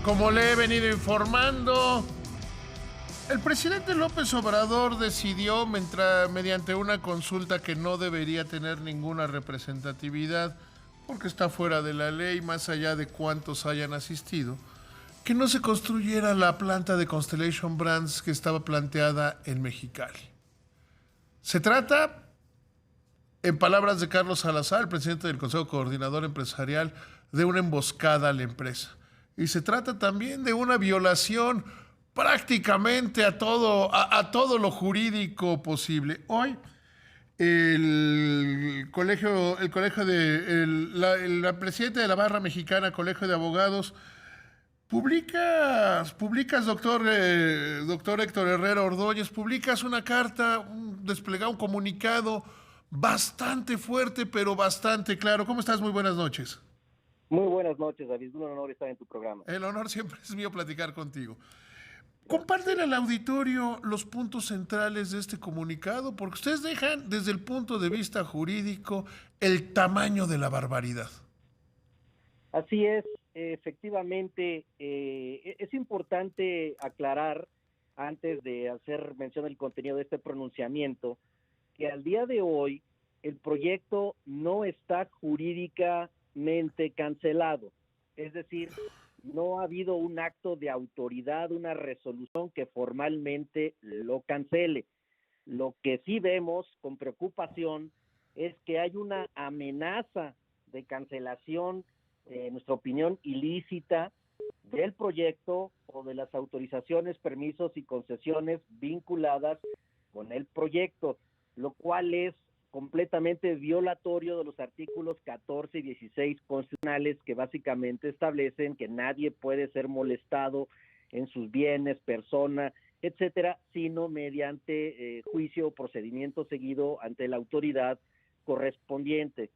Como le he venido informando, el presidente López Obrador decidió, mediante una consulta que no debería tener ninguna representatividad, porque está fuera de la ley, más allá de cuántos hayan asistido, que no se construyera la planta de Constellation Brands que estaba planteada en Mexicali. Se trata, en palabras de Carlos Salazar, el presidente del Consejo Coordinador Empresarial, de una emboscada a la empresa. Y se trata también de una violación prácticamente a todo lo jurídico posible. Hoy la presidenta de la Barra Mexicana, Colegio de Abogados, publicas, doctor Héctor Herrera Ordóñez, publicas una carta, un comunicado bastante fuerte, pero bastante claro. ¿Cómo estás? Muy buenas noches. Muy buenas noches, David. Un honor estar en tu programa. El honor siempre es mío platicar contigo. Gracias. Compártele al auditorio los puntos centrales de este comunicado, porque ustedes dejan desde el punto de vista jurídico el tamaño de la barbaridad. Así es, efectivamente, es importante aclarar, antes de hacer mención del contenido de este pronunciamiento, que al día de hoy el proyecto no está jurídicamente cancelado. Es decir, no ha habido un acto de autoridad, una resolución que formalmente lo cancele. Lo que sí vemos con preocupación es que hay una amenaza de cancelación, en nuestra opinión, ilícita del proyecto o de las autorizaciones, permisos y concesiones vinculadas con el proyecto, lo cual es completamente violatorio de los artículos 14 y 16 constitucionales, que básicamente establecen que nadie puede ser molestado en sus bienes, persona, etcétera, sino mediante juicio o procedimiento seguido ante la autoridad correspondiente.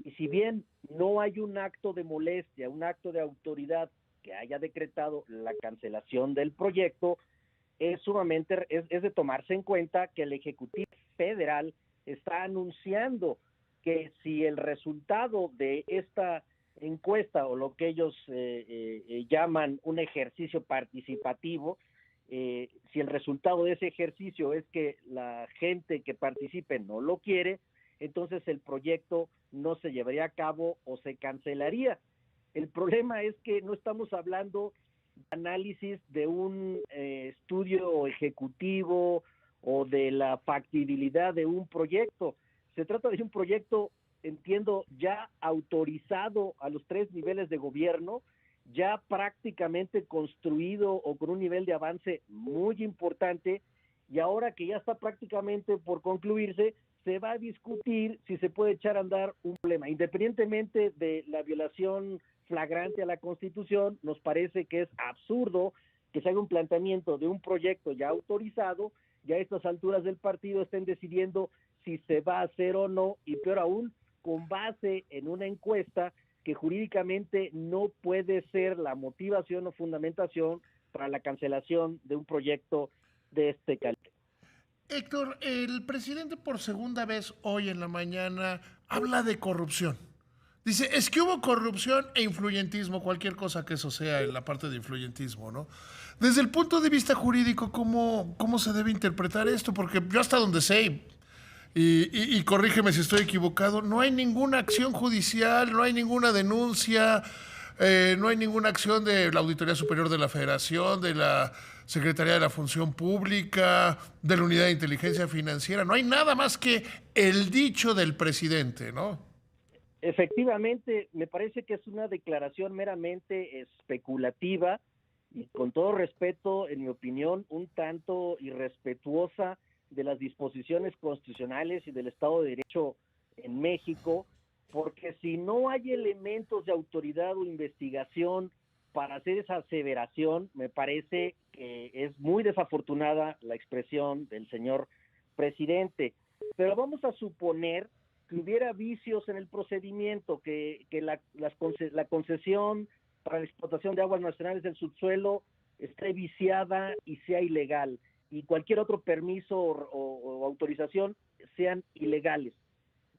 Y si bien no hay un acto de molestia, un acto de autoridad que haya decretado la cancelación del proyecto, es de tomarse en cuenta que el Ejecutivo Federal está anunciando que si el resultado de esta encuesta, o lo que ellos llaman un ejercicio participativo, si el resultado de ese ejercicio es que la gente que participe no lo quiere, entonces el proyecto no se llevaría a cabo o se cancelaría. El problema es que no estamos hablando de análisis de un estudio ejecutivo o de la factibilidad de un proyecto. Se trata de un proyecto, entiendo, ya autorizado a los 3 niveles de gobierno, ya prácticamente construido o con un nivel de avance muy importante, y ahora que ya está prácticamente por concluirse, se va a discutir si se puede echar a andar un problema. Independientemente de la violación flagrante a la Constitución, nos parece que es absurdo que se haga un planteamiento de un proyecto ya autorizado, y a estas alturas del partido estén decidiendo si se va a hacer o no, y peor aún, con base en una encuesta que jurídicamente no puede ser la motivación o fundamentación para la cancelación de un proyecto de este calibre. Héctor, el presidente por segunda vez hoy en la mañana habla de corrupción. Dice, es que hubo corrupción e influyentismo, cualquier cosa que eso sea en la parte de influyentismo, ¿no? Desde el punto de vista jurídico, ¿cómo se debe interpretar esto? Porque yo hasta donde sé, y corrígeme si estoy equivocado, no hay ninguna acción judicial, no hay ninguna denuncia, no hay ninguna acción de la Auditoría Superior de la Federación, de la Secretaría de la Función Pública, de la Unidad de Inteligencia Financiera, no hay nada más que el dicho del presidente, ¿no? Efectivamente, me parece que es una declaración meramente especulativa y, con todo respeto, en mi opinión, un tanto irrespetuosa de las disposiciones constitucionales y del Estado de Derecho en México, porque si no hay elementos de autoridad o investigación para hacer esa aseveración, me parece que es muy desafortunada la expresión del señor presidente. Pero vamos a suponer que hubiera vicios en el procedimiento, que la concesión para la explotación de aguas nacionales del subsuelo esté viciada y sea ilegal, y cualquier otro permiso o autorización sean ilegales.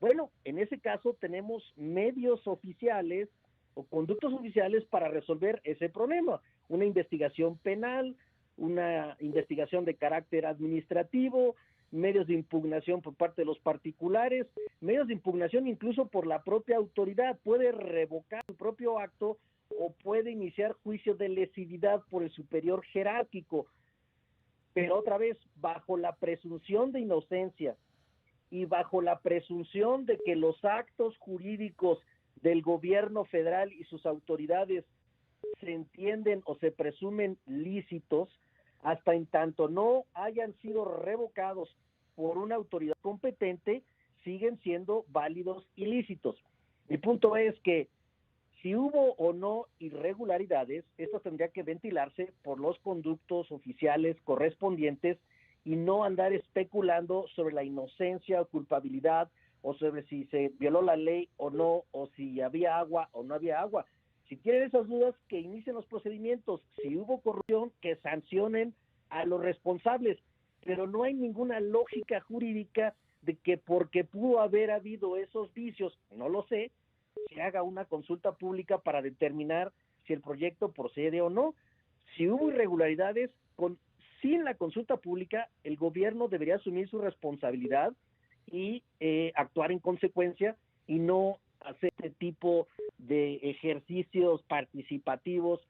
Bueno, en ese caso tenemos medios oficiales o conductos oficiales para resolver ese problema. Una investigación penal, una investigación de carácter administrativo, medios de impugnación por parte de los particulares, medios de impugnación incluso por la propia autoridad. Puede revocar su propio acto o puede iniciar juicio de lesividad por el superior jerárquico. Pero otra vez, bajo la presunción de inocencia y bajo la presunción de que los actos jurídicos del gobierno federal y sus autoridades se entienden o se presumen lícitos, hasta en tanto no hayan sido revocados por una autoridad competente, siguen siendo válidos y lícitos. Mi punto es que si hubo o no irregularidades, esto tendría que ventilarse por los conductos oficiales correspondientes y no andar especulando sobre la inocencia o culpabilidad o sobre si se violó la ley o no, o si había agua o no había agua. Si tienen esas dudas, que inicien los procedimientos. Si hubo corrupción, que sancionen a los responsables. Pero no hay ninguna lógica jurídica de que porque pudo haber habido esos vicios, no lo sé, se haga una consulta pública para determinar si el proyecto procede o no. Si hubo irregularidades, sin la consulta pública, el gobierno debería asumir su responsabilidad y actuar en consecuencia y no hacer este tipo de ejercicios participativos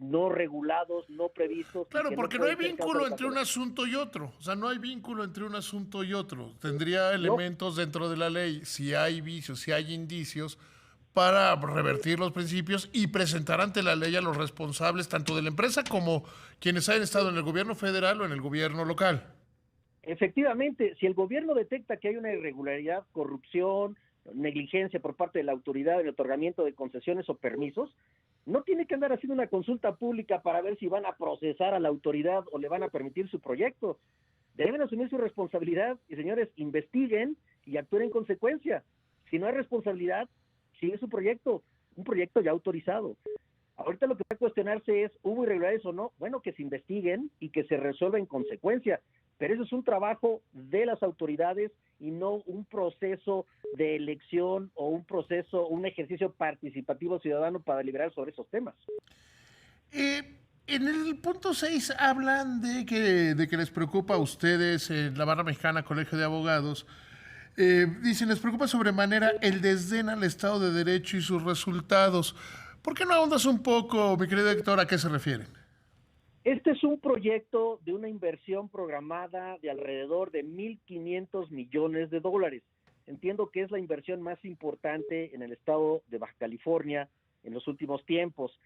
no regulados, no previstos. Claro, porque no hay vínculo entre un asunto y otro. O sea, no hay vínculo entre un asunto y otro. Tendría elementos dentro de la ley, si hay vicios, si hay indicios, para revertir los principios y presentar ante la ley a los responsables, tanto de la empresa como quienes hayan estado en el gobierno federal o en el gobierno local. Efectivamente, si el gobierno detecta que hay una irregularidad, corrupción, negligencia por parte de la autoridad en el otorgamiento de concesiones o permisos, no tiene que andar haciendo una consulta pública para ver si van a procesar a la autoridad o le van a permitir su proyecto. Deben asumir su responsabilidad y, señores, investiguen y actúen en consecuencia. Si no hay responsabilidad, sigue su proyecto, un proyecto ya autorizado. Ahorita lo que va a cuestionarse es, ¿hubo irregularidades o no? Bueno, que se investiguen y que se resuelva en consecuencia, pero eso es un trabajo de las autoridades y no un proceso de elección o un ejercicio participativo ciudadano para deliberar sobre esos temas. En el punto 6 hablan de que les preocupa a ustedes en la Barra Mexicana Colegio de Abogados. Dicen, les preocupa sobremanera el desdén al Estado de Derecho y sus resultados. ¿Por qué no ahondas un poco, mi querido Héctor, a qué se refieren? Este es un proyecto de una inversión programada de alrededor de 1.500 millones de dólares. Entiendo que es la inversión más importante en el estado de Baja California en los últimos tiempos.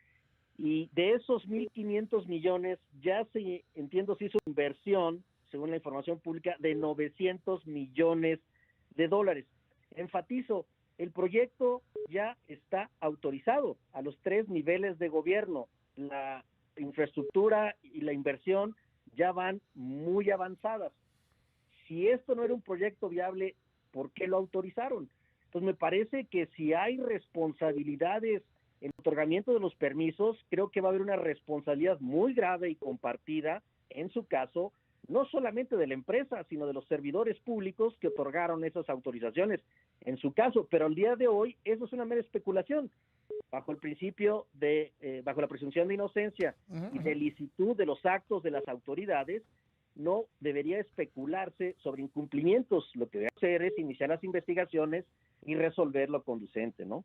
Y de esos 1.500 millones, ya se hizo inversión, según la información pública, de 900 millones de dólares. Enfatizo, el proyecto ya está autorizado a los 3 niveles de gobierno. La infraestructura y la inversión ya van muy avanzadas. Si esto no era un proyecto viable, ¿por qué lo autorizaron? Pues me parece que si hay responsabilidades en el otorgamiento de los permisos, creo que va a haber una responsabilidad muy grave y compartida, en su caso, no solamente de la empresa, sino de los servidores públicos que otorgaron esas autorizaciones, en su caso, pero al día de hoy eso es una mera especulación, bajo el principio bajo la presunción de inocencia y de licitud de los actos de las autoridades. No debería especularse sobre incumplimientos. Lo que debe hacer es iniciar las investigaciones y resolver lo conducente, ¿no?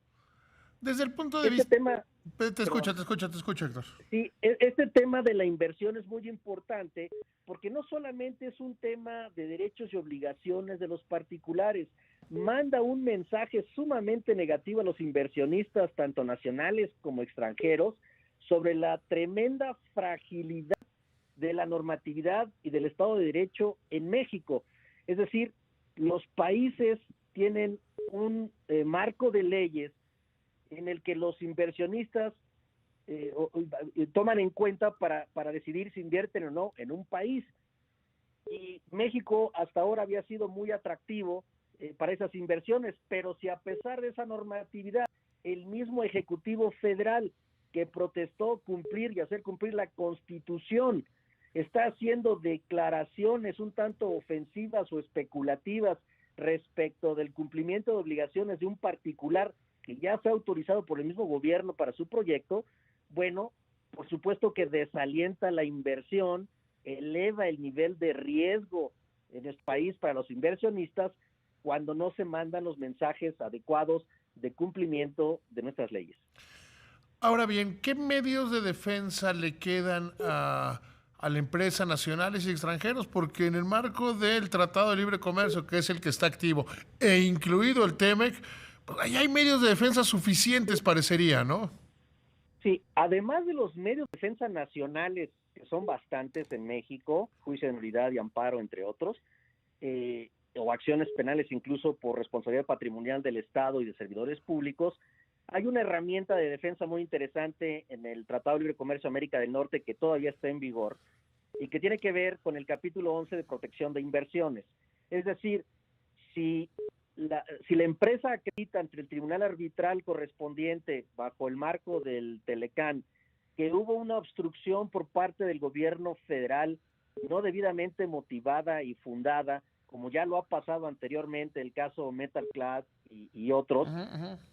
Desde el punto de vista... Te escucho, Héctor. Sí, este tema de la inversión es muy importante porque no solamente es un tema de derechos y obligaciones de los particulares, manda un mensaje sumamente negativo a los inversionistas, tanto nacionales como extranjeros, sobre la tremenda fragilidad de la normatividad y del Estado de Derecho en México. Es decir, los países tienen un marco de leyes en el que los inversionistas toman en cuenta para decidir si invierten o no en un país. Y México hasta ahora había sido muy atractivo para esas inversiones, pero si a pesar de esa normatividad, el mismo Ejecutivo Federal que protestó cumplir y hacer cumplir la Constitución está haciendo declaraciones un tanto ofensivas o especulativas respecto del cumplimiento de obligaciones de un particular que ya fue autorizado por el mismo gobierno para su proyecto, bueno, por supuesto que desalienta la inversión, eleva el nivel de riesgo en el país para los inversionistas cuando no se mandan los mensajes adecuados de cumplimiento de nuestras leyes. Ahora bien, ¿qué medios de defensa le quedan a la empresa nacionales y extranjeros? Porque en el marco del Tratado de Libre Comercio, que es el que está activo, e incluido el TEMEC, pues ahí hay medios de defensa suficientes, parecería, ¿no? Sí, además de los medios de defensa nacionales, que son bastantes en México, juicio de nulidad y amparo, entre otros, o acciones penales incluso por responsabilidad patrimonial del Estado y de servidores públicos, hay una herramienta de defensa muy interesante en el Tratado de Libre Comercio América del Norte que todavía está en vigor y que tiene que ver con el capítulo 11 de protección de inversiones. Es decir, si si la empresa acredita ante el tribunal arbitral correspondiente bajo el marco del Telecán que hubo una obstrucción por parte del gobierno federal no debidamente motivada y fundada, como ya lo ha pasado anteriormente el caso Metal Class y otros,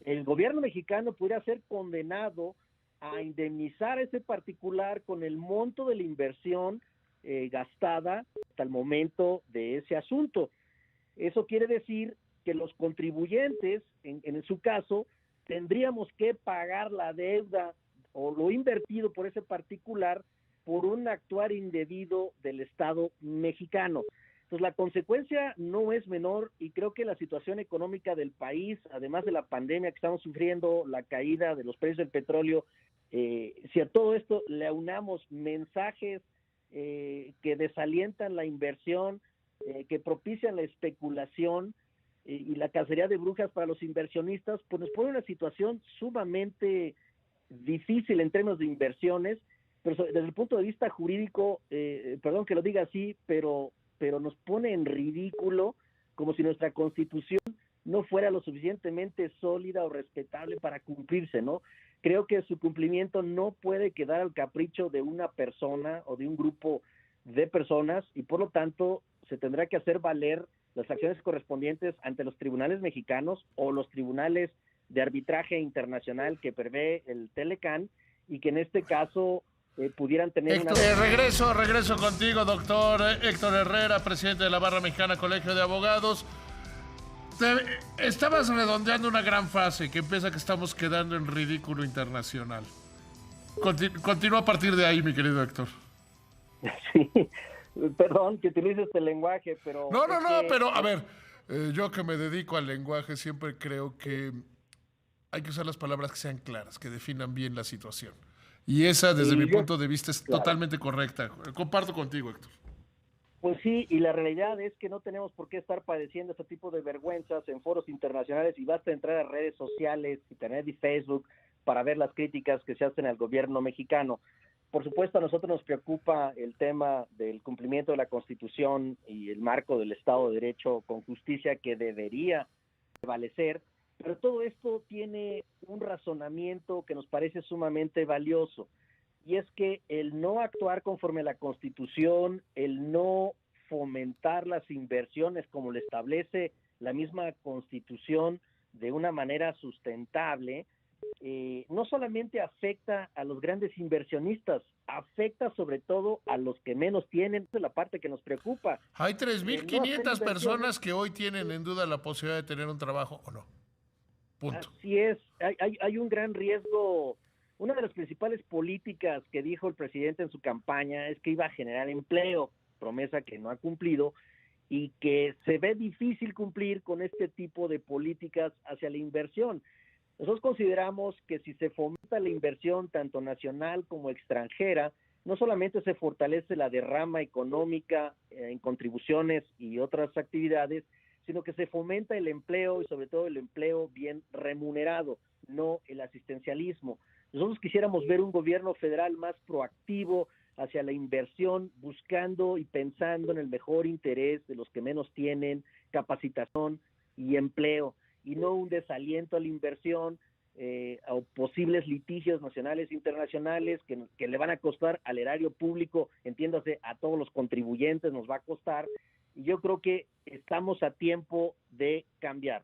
el gobierno mexicano pudiera ser condenado a indemnizar a ese particular con el monto de la inversión gastada hasta el momento de ese asunto. Eso quiere decir que los contribuyentes, en su caso, tendríamos que pagar la deuda o lo invertido por ese particular por un actuar indebido del Estado mexicano. Entonces, la consecuencia no es menor y creo que la situación económica del país, además de la pandemia que estamos sufriendo, la caída de los precios del petróleo, si a todo esto le aunamos mensajes que desalientan la inversión, que propician la especulación y la cacería de brujas para los inversionistas, pues nos pone una situación sumamente difícil en términos de inversiones, pero desde el punto de vista jurídico, perdón que lo diga así, pero nos pone en ridículo, como si nuestra Constitución no fuera lo suficientemente sólida o respetable para cumplirse, ¿no? Creo que su cumplimiento no puede quedar al capricho de una persona o de un grupo de personas y por lo tanto se tendrá que hacer valer las acciones correspondientes ante los tribunales mexicanos o los tribunales de arbitraje internacional que prevé el Telecán y que en este caso pudieran tener Héctor, regreso contigo, doctor Héctor Herrera, presidente de la Barra Mexicana Colegio de Abogados. Estabas redondeando una gran fase que empieza que estamos quedando en ridículo internacional. Continúa a partir de ahí, mi querido Héctor. Sí, perdón que utilice este lenguaje, pero... No, pero a ver, yo que me dedico al lenguaje siempre creo que hay que usar las palabras que sean claras, que definan bien la situación. Y esa, desde mi punto de vista, es totalmente correcta. Comparto contigo, Héctor. Pues sí, y la realidad es que no tenemos por qué estar padeciendo este tipo de vergüenzas en foros internacionales y basta entrar a redes sociales, internet y Facebook para ver las críticas que se hacen al gobierno mexicano. Por supuesto, a nosotros nos preocupa el tema del cumplimiento de la Constitución y el marco del Estado de Derecho con justicia que debería prevalecer, pero todo esto tiene un razonamiento que nos parece sumamente valioso. Y es que el no actuar conforme a la Constitución, el no fomentar las inversiones como lo establece la misma Constitución de una manera sustentable, no solamente afecta a los grandes inversionistas, afecta sobre todo a los que menos tienen. Esa es la parte que nos preocupa. Hay 3.500 personas que hoy tienen en duda la posibilidad de tener un trabajo o no. Punto. Así es, hay un gran riesgo. Una de las principales políticas que dijo el presidente en su campaña es que iba a generar empleo, promesa que no ha cumplido y que se ve difícil cumplir con este tipo de políticas hacia la inversión. Nosotros consideramos que si se fomenta la inversión tanto nacional como extranjera, no solamente se fortalece la derrama económica en contribuciones y otras actividades, sino que se fomenta el empleo y sobre todo el empleo bien remunerado, no el asistencialismo. Nosotros quisiéramos ver un gobierno federal más proactivo hacia la inversión, buscando y pensando en el mejor interés de los que menos tienen, capacitación y empleo, y no un desaliento a la inversión o posibles litigios nacionales e internacionales que le van a costar al erario público, entiéndase, a todos los contribuyentes nos va a costar, y yo creo que estamos a tiempo de cambiar.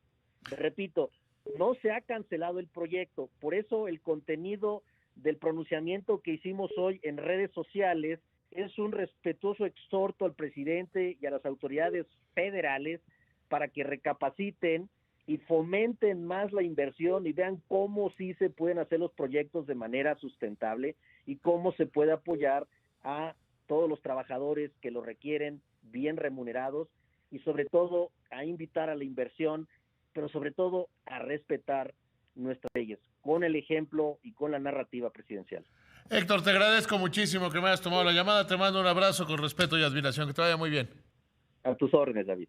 Repito, no se ha cancelado el proyecto. Por eso el contenido del pronunciamiento que hicimos hoy en redes sociales es un respetuoso exhorto al presidente y a las autoridades federales para que recapaciten y fomenten más la inversión y vean cómo sí se pueden hacer los proyectos de manera sustentable y cómo se puede apoyar a todos los trabajadores que lo requieren bien remunerados y sobre todo a invitar a la inversión, pero sobre todo a respetar nuestras leyes, con el ejemplo y con la narrativa presidencial. Héctor, te agradezco muchísimo que me hayas tomado la llamada. Te mando un abrazo con respeto y admiración. Que te vaya muy bien. A tus órdenes, David.